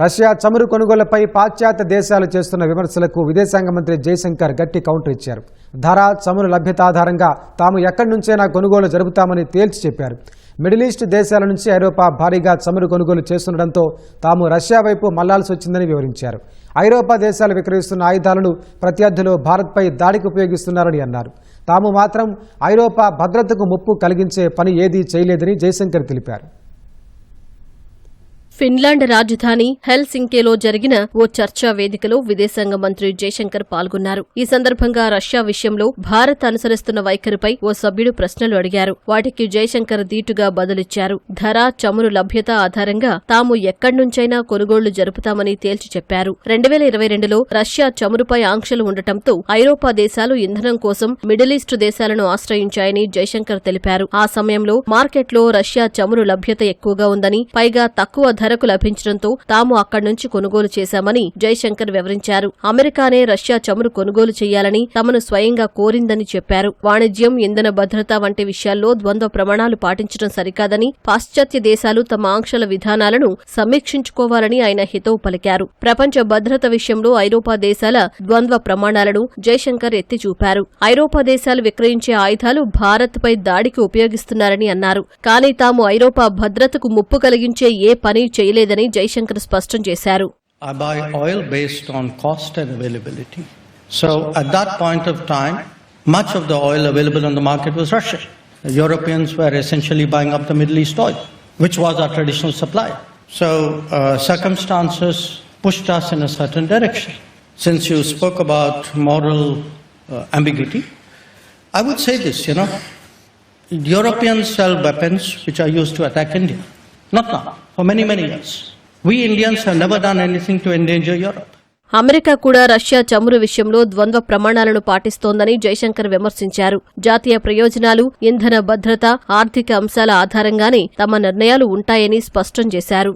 Russia చమురు కొనుగోళ్లపై పాశ్చాత్య దేశాలు చేస్తున్న విమర్శలకు విదేశాంగ మంత్రి జయశంకర్ గట్టి కౌంటర్ ఇచ్చారు. ధర, చమురు లభ్యత ఆధారంగా తాము ఎక్కడి నుంచైనా కొనుగోలు జరుపుతామని తేల్చి చెప్పారు. మిడిల్ ఈస్ట్ దేశాల నుంచి ఐరోపా భారీగా చమురు కొనుగోలు చేస్తుండటంతో తాము రష్యా వైపు మళ్లాల్సి వచ్చిందని వివరించారు. ఐరోపా దేశాలు విక్రయిస్తున్న ఆయుధాలను ప్రత్యర్థులు భారత్పై దాడికి ఉపయోగిస్తున్నారని అన్నారు. తాము మాత్రం ఐరోపా భద్రతకు ముప్పు కలిగించే పని ఏదీ చేయలేదని జయశంకర్ తెలిపారు. ఫిన్లాండ్ రాజధాని హెల్సింకేలో జరిగిన ఓ చర్చా వేదికలో విదేశాంగ మంత్రి జయశంకర్ పాల్గొన్నారు. ఈ సందర్భంగా రష్యా విషయంలో భారత్ అనుసరిస్తున్న వైఖరిపై ఓ సభ్యుడు ప్రశ్నలు అడిగారు. వాటికి జయశంకర్ దీటుగా బదులిచ్చారు. ధర, చమురు లభ్యత ఆధారంగా తాము ఎక్కడి నుంచైనా కొనుగోళ్లు జరుపుతామని తేల్చి చెప్పారు. 2022లో రష్యా చమురుపై ఆంక్షలు ఉండటంతో ఐరోపా దేశాలు ఇంధనం కోసం మిడిల్ ఈస్ట్ దేశాలను ఆశ్రయించాయని జయశంకర్ తెలిపారు. ఆ సమయంలో మార్కెట్లో రష్యా చమురు లభ్యత ఎక్కువగా ఉందని, పైగా తక్కువ ధరకు లభించడంతో తాము అక్కడి నుంచి కొనుగోలు చేశామని జయశంకర్ వివరించారు. అమెరికానే రష్యా చమురు కొనుగోలు చేయాలని తమను స్వయంగా కోరిందని చెప్పారు. వాణిజ్యం, ఇంధన భద్రత వంటి విషయాల్లో ద్వంద్వ ప్రమాణాలు పాటించడం సరికాదని, పాశ్చాత్య దేశాలు తమ ఆంక్షల విధానాలను సమీక్షించుకోవాలని ఆయన హితవు పలికారు. ప్రపంచ భద్రత విషయంలో ఐరోపా దేశాల ద్వంద్వ ప్రమాణాలను జయశంకర్ ఎత్తి చూపారు. ఐరోపా దేశాలు విక్రయించే ఆయుధాలు భారత్పై దాడికి ఉపయోగిస్తున్నారని అన్నారు. కానీ తాము ఐరోపా భద్రతకు ముప్పు కలిగించే ఏ పని చేయలేదని జయశంకర్ స్పష్టం చేశారు. I buy oil based on cost and availability. So at that point of time, much of the oil available on the market was Russian. The Europeans were essentially buying up the Middle East oil, which was our traditional supply. So circumstances pushed us in a certain direction. Since you spoke about moral ambiguity, I would say this, Europeans sell weapons which are used to attack India. Not now, for many, many years. We Indians have never done anything to endanger Europe. America కూడా Russia చమురు విషయంలో ద్వంద్వ ప్రమాణాలను పాటిస్తోందని జయశంకర్ విమర్శించారు. జాతీయ ప్రయోజనాలు, ఇంధన భద్రత, ఆర్థిక అంశాల ఆధారంగానే తమ నిర్ణయాలు ఉంటాయని స్పష్టం చేశారు.